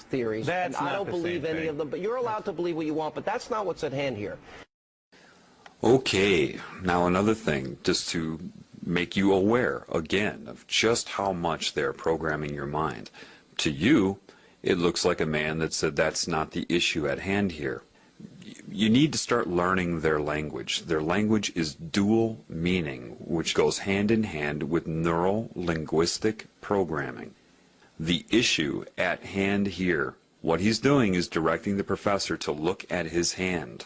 theories, and I don't believe any of them, but you're allowed to believe what you want, but that's not what's at hand here. Okay, now another thing, just to make you aware, again, of just how much they're programming your mind. To you, it looks like a man that said that's not the issue at hand here. You need to start learning their language. Their language is dual meaning, which goes hand in hand with neuro-linguistic programming. The issue at hand here, what he's doing is directing the professor to look at his hand.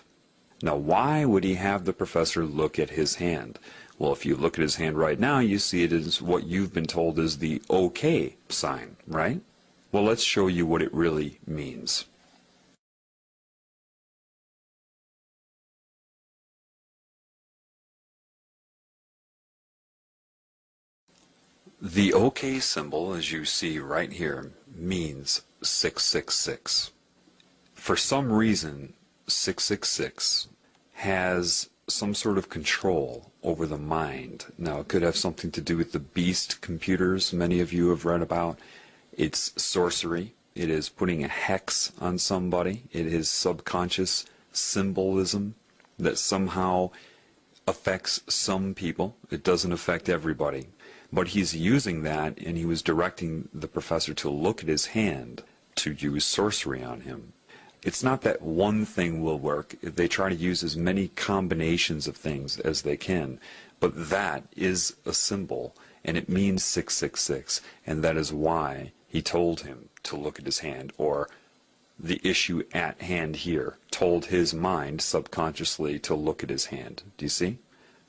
Now, why would he have the professor look at his hand? Well, if you look at his hand right now, you see it as what you've been told is the OK sign, right? Well, let's show you what it really means. The OK symbol, as you see right here, means 666. For some reason, 666 has some sort of control over the mind. Now, it could have something to do with the beast computers many of you have read about. It's sorcery. It is putting a hex on somebody. It is subconscious symbolism that somehow affects some people. It doesn't affect everybody. But he's using that, and he was directing the professor to look at his hand to use sorcery on him. It's not that one thing will work. They try to use as many combinations of things as they can. But that is a symbol, and it means 666, and that is why he told him to look at his hand, or the issue at hand here told his mind subconsciously to look at his hand. Do you see?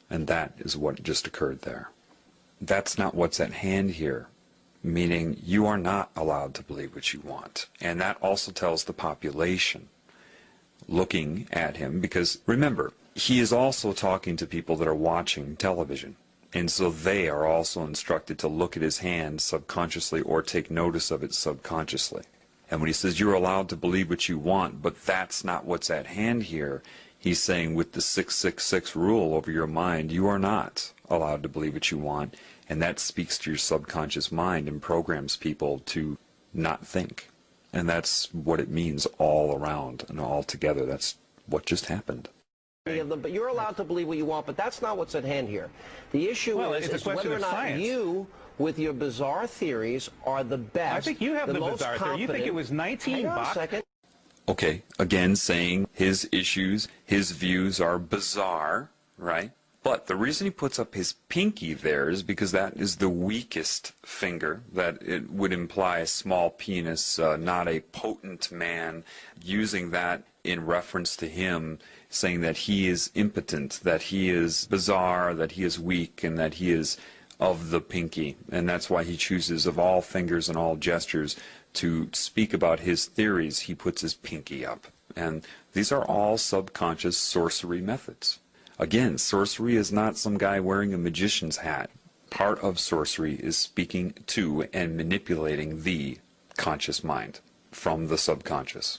And that is what just occurred there. That's not what's at hand here, meaning you are not allowed to believe what you want. And that also tells the population looking at him, because remember, he is also talking to people that are watching television. And so they are also instructed to look at his hand subconsciously or take notice of it subconsciously. And when he says you're allowed to believe what you want, but that's not what's at hand here, he's saying with the 666 rule over your mind, you are not allowed to believe what you want. And that speaks to your subconscious mind and programs people to not think. And that's what it means all around and all together. That's what just happened. Of them, but you're allowed to believe what you want, but that's not what's at hand here. The issue is whether or not you, with your bizarre theories, are the best. I think you have the bizarre theory. You think it was 19 bucks? Hang on a second. Okay, again saying his issues, his views are bizarre, right? But the reason he puts up his pinky there is because that is the weakest finger, that it would imply a small penis, not a potent man, using that in reference to him, saying that he is impotent, that he is bizarre, that he is weak, and that he is of the pinky. And that's why he chooses, of all fingers and all gestures, to speak about his theories, he puts his pinky up. And these are all subconscious sorcery methods. Again, sorcery is not some guy wearing a magician's hat. Part of sorcery is speaking to and manipulating the conscious mind from the subconscious.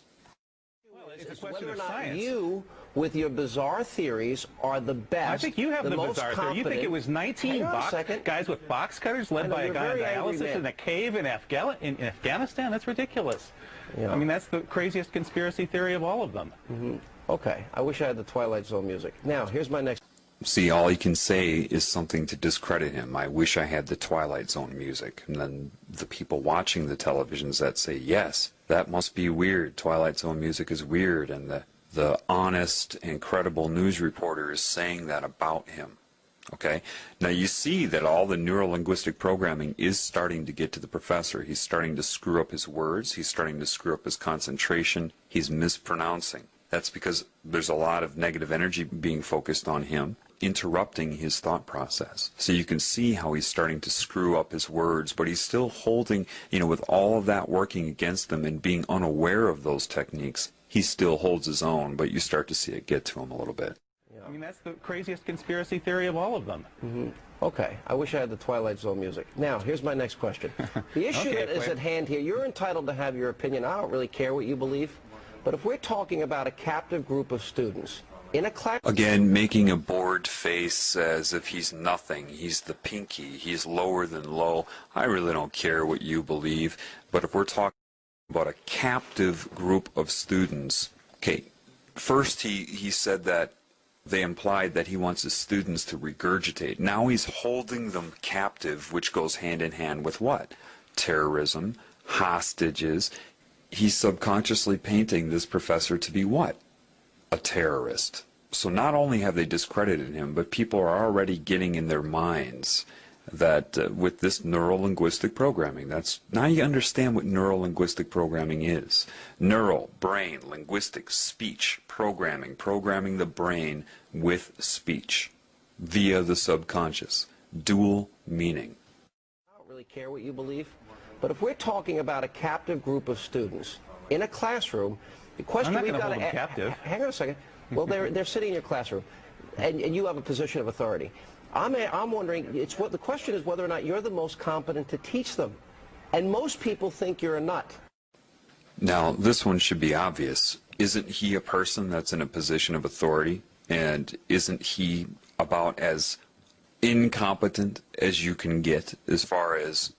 Well, it's a question whether or of not science. You, with your bizarre theories, are the best. I think you have the bizarre theory. You think it was 19 bucks? Guys with box cutters led by a guy on dialysis in a cave in Afghanistan? That's ridiculous. Yeah. I mean, that's the craziest conspiracy theory of all of them. Mm-hmm. Okay, I wish I had the Twilight Zone music. Now, here's my next... See, all he can say is something to discredit him. I wish I had the Twilight Zone music. And then the people watching the televisions that say, yes, that must be weird. Twilight Zone music is weird. And the honest and credible news reporter is saying that about him. Okay? Now you see that all the neuro-linguistic programming is starting to get to the professor. He's starting to screw up his words. He's starting to screw up his concentration. He's mispronouncing. That's because there's a lot of negative energy being focused on him, interrupting his thought process. So you can see how he's starting to screw up his words, but he's still holding, with all of that working against him and being unaware of those techniques, he still holds his own, but you start to see it get to him a little bit. I mean, that's the craziest conspiracy theory of all of them. Mm-hmm. Okay, I wish I had the Twilight Zone music. Now, here's my next question. The issue that is at hand here, you're entitled to have your opinion. I don't really care what you believe. But if we're talking about a captive group of students in a class... Again, making a bored face as if he's nothing. He's the pinky. He's lower than low. I really don't care what you believe. But if we're talking... About a captive group of students. Okay, first he said that they implied that he wants his students to regurgitate. Now he's holding them captive, which goes hand in hand with what? Terrorism, hostages. He's subconsciously painting this professor to be what? A terrorist. So not only have they discredited him, but people are already getting in their minds that with this neuro-linguistic programming, now you understand what neuro-linguistic programming is. Neural, brain, linguistic, speech, programming the brain with speech via the subconscious. Dual meaning. I don't really care what you believe, but if we're talking about a captive group of students in a classroom, the question we've got to captive. Hang on a second. Well, they're sitting in your classroom, and you have a position of authority. I'm wondering, the question is whether or not you're the most competent to teach them. And most people think you're a nut. Now, this one should be obvious. Isn't he a person that's in a position of authority? And isn't he about as incompetent as you can get as far as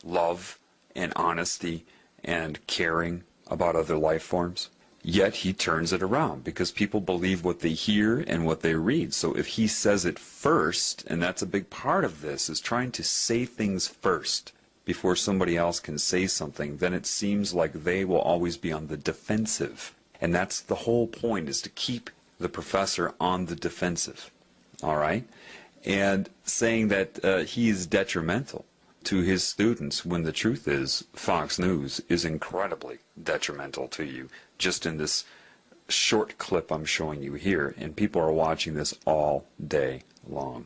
love and honesty and caring about other life forms? Yet he turns it around because people believe what they hear and what they read. So if he says it first, and that's a big part of this, is trying to say things first before somebody else can say something, then it seems like they will always be on the defensive. And that's the whole point, is to keep the professor on the defensive. All right? And saying that he is detrimental to his students, when the truth is Fox News is incredibly detrimental to you, just in this short clip I'm showing you here, and people are watching this all day long.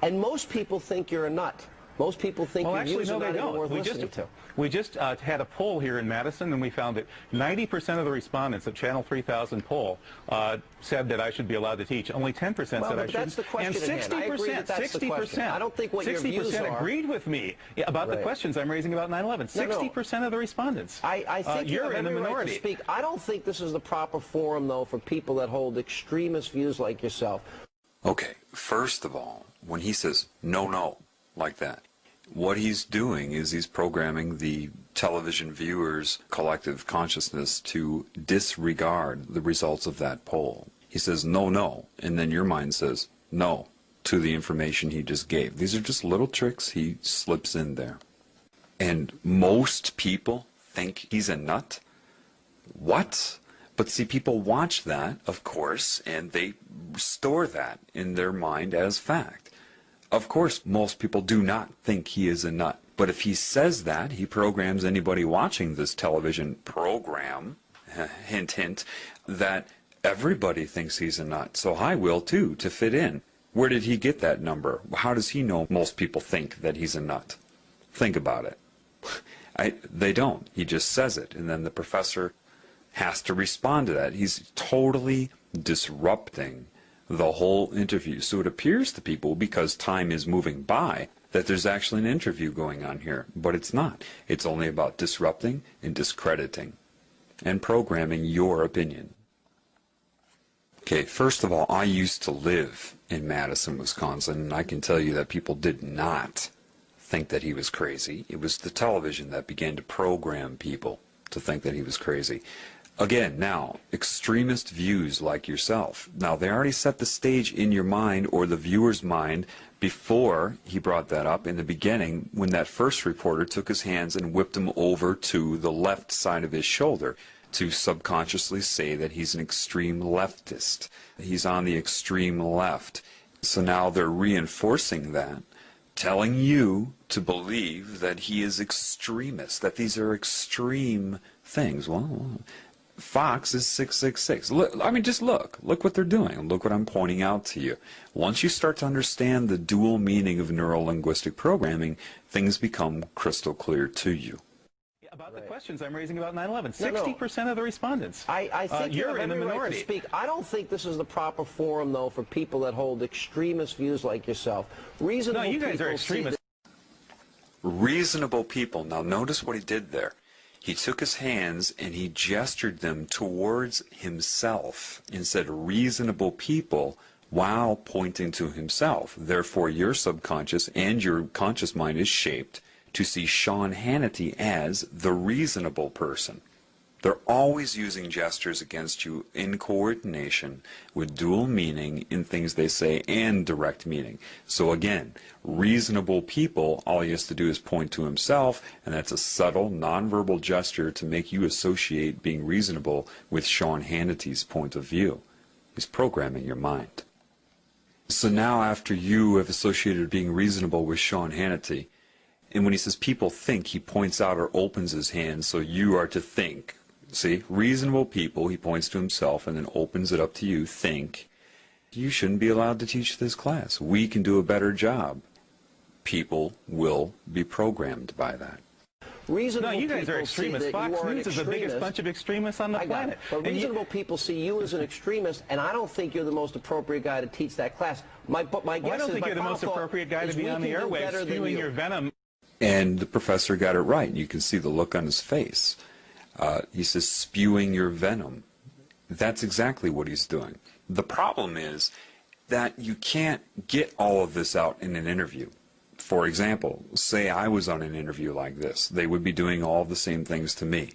And most people think you're a nut. Most people think your views are not even worth listening to. We just had a poll here in Madison, and we found that 90% of the respondents at Channel 3000 poll said that I should be allowed to teach. Only 10% said I shouldn't. That's the question. And 60%, I don't think what your views are. agreed with me about the questions I'm raising about 9/11. 60% of the respondents. I think you're in the minority. Right to speak. I don't think this is the proper forum, though, for people that hold extremist views like yourself. Okay, first of all, when he says no, like that, what he's doing is he's programming the television viewers' collective consciousness to disregard the results of that poll. He says no, and then your mind says no to the information he just gave. These are just little tricks he slips in there. And most people think he's a nut. What? But see, people watch that, of course, and they store that in their mind as fact. Of course, most people do not think he is a nut. But if he says that, he programs anybody watching this television program, hint, hint, that everybody thinks he's a nut. So I will too, to fit in. Where did he get that number? How does he know most people think that he's a nut? Think about it. They don't. He just says it, and then the professor has to respond to that. He's totally disrupting the whole interview. So it appears to people, because time is moving by, that there's actually an interview going on here. But it's not. It's only about disrupting and discrediting and programming your opinion. Okay, first of all, I used to live in Madison, Wisconsin, and I can tell you that people did not think that he was crazy. It was the television that began to program people to think that he was crazy. Again, now, extremist views like yourself. Now, they already set the stage in your mind, or the viewer's mind, before he brought that up in the beginning, when that first reporter took his hands and whipped him over to the left side of his shoulder to subconsciously say that he's an extreme leftist. He's on the extreme left. So now they're reinforcing that, telling you to believe that he is extremist, that these are extreme things. Well, Fox is 666. Look, I mean, just look what they're doing. Look what I'm pointing out to you. Once you start to understand the dual meaning of neuro-linguistic programming, things become crystal clear to you. About the questions I'm raising about 9/11, 60% of the respondents. I think you're in the minority. Right to speak. I don't think this is the proper forum, though, for people that hold extremist views like yourself. Reasonable you guys are extremists. Reasonable people. Now notice what he did there. He took his hands and he gestured them towards himself and said reasonable people while pointing to himself. Therefore, your subconscious and your conscious mind is shaped to see Sean Hannity as the reasonable person. They're always using gestures against you in coordination with dual meaning in things they say and direct meaning. So again, reasonable people, all he has to do is point to himself, and that's a subtle, nonverbal gesture to make you associate being reasonable with Sean Hannity's point of view. He's programming your mind. So now after you have associated being reasonable with Sean Hannity, and when he says people think, he points out or opens his hand, so you are to think. See, reasonable people, he points to himself and then opens it up to you, think, you shouldn't be allowed to teach this class. We can do a better job. People will be programmed by that. Reasonable no, you guys are extremists. Fox News is the biggest bunch of extremists on the planet. But reasonable people see you as an extremist, and I don't think you're the most appropriate guy to teach that class. My guess I don't think you're the most appropriate guy to be on the airwaves spewing your venom. And the professor got it right. You can see the look on his face. He says, spewing your venom. That's exactly what he's doing. The problem is that you can't get all of this out in an interview. For example, say I was on an interview like this. They would be doing all the same things to me.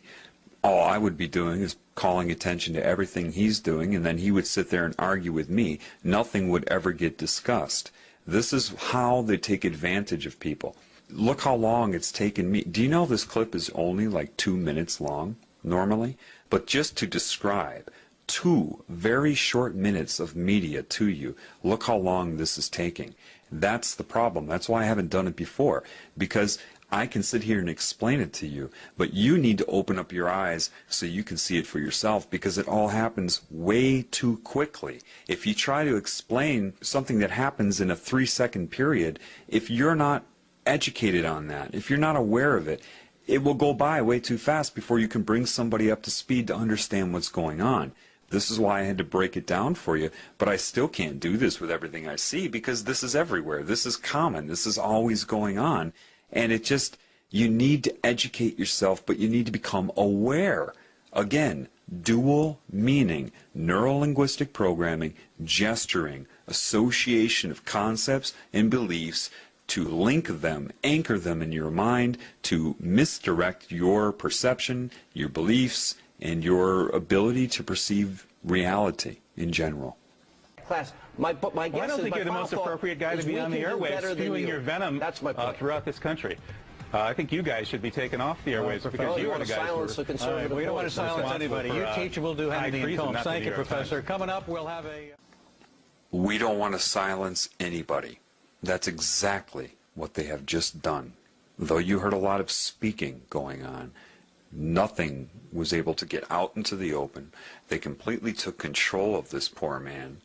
All I would be doing is calling attention to everything he's doing, and then he would sit there and argue with me. Nothing would ever get discussed. This is how they take advantage of people. Look how long it's taken me. Do you know this clip is only like 2 minutes long, normally? But just to describe 2 very short minutes of media to you, look how long this is taking. That's the problem. That's why I haven't done it before, because I can sit here and explain it to you, but you need to open up your eyes so you can see it for yourself, because it all happens way too quickly. If you try to explain something that happens in a 3-second period, if you're not educated on that, if you're not aware of it, it will go by way too fast before you can bring somebody up to speed to understand what's going on. This is why I had to break it down for you, but I still can't do this with everything I see, because this is everywhere. This is common. This is always going on. And it just, you need to educate yourself, but you need to become aware. Again, dual meaning, neuro-linguistic programming, gesturing, association of concepts and beliefs to link them, anchor them in your mind, to misdirect your perception, your beliefs, and your ability to perceive reality in general. Class, my guess I don't think you're the most appropriate guy to be on the airwaves spewing your venom throughout this country. I think you guys should be taken off the airwaves because you are the guys who are... We don't want to silence anybody. You teachable do Hannity and Combs. Thank you, Professor. Coming up, we'll have a... We don't want to silence anybody. That's exactly what they have just done. Though you heard a lot of speaking going on, nothing was able to get out into the open. They completely took control of this poor man.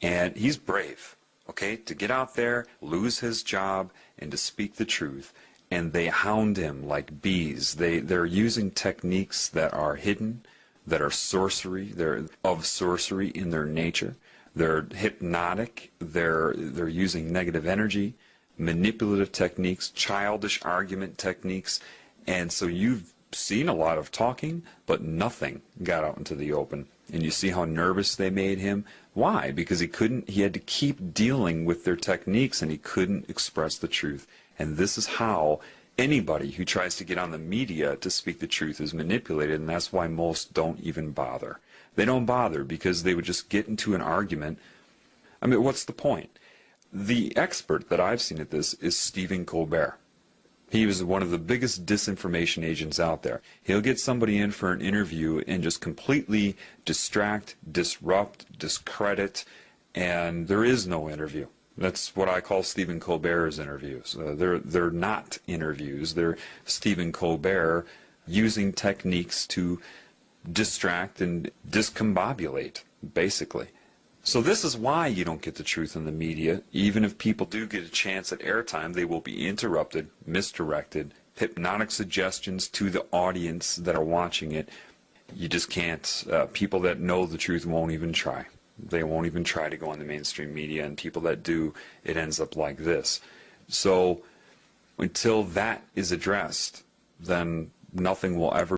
And he's brave, okay, to get out there, lose his job, and to speak the truth. And they hound him like bees. They're using techniques that are hidden, that are sorcery. They're of sorcery in their nature. They're hypnotic. They're using negative energy, manipulative techniques, childish argument techniques. And so you've seen a lot of talking, but nothing got out into the open. And you see how nervous they made him. Why? Because he had to keep dealing with their techniques, and he couldn't express the truth. And this is how anybody who tries to get on the media to speak the truth is manipulated, and that's why most don't even bother. They don't bother because they would just get into an argument. I mean, what's the point? The expert that I've seen at this is Stephen Colbert. He was one of the biggest disinformation agents out there. He'll get somebody in for an interview and just completely distract, disrupt, discredit, and there is no interview. That's what I call Stephen Colbert's interviews. They're not interviews. They're Stephen Colbert using techniques to distract and discombobulate, basically. So this is why you don't get the truth in the media. Even if people do get a chance at airtime, they will be interrupted, misdirected, hypnotic suggestions to the audience that are watching it. You just can't. People that know the truth won't even try. They won't even try to go on the mainstream media, and people that do, it ends up like this. So until that is addressed, then nothing will ever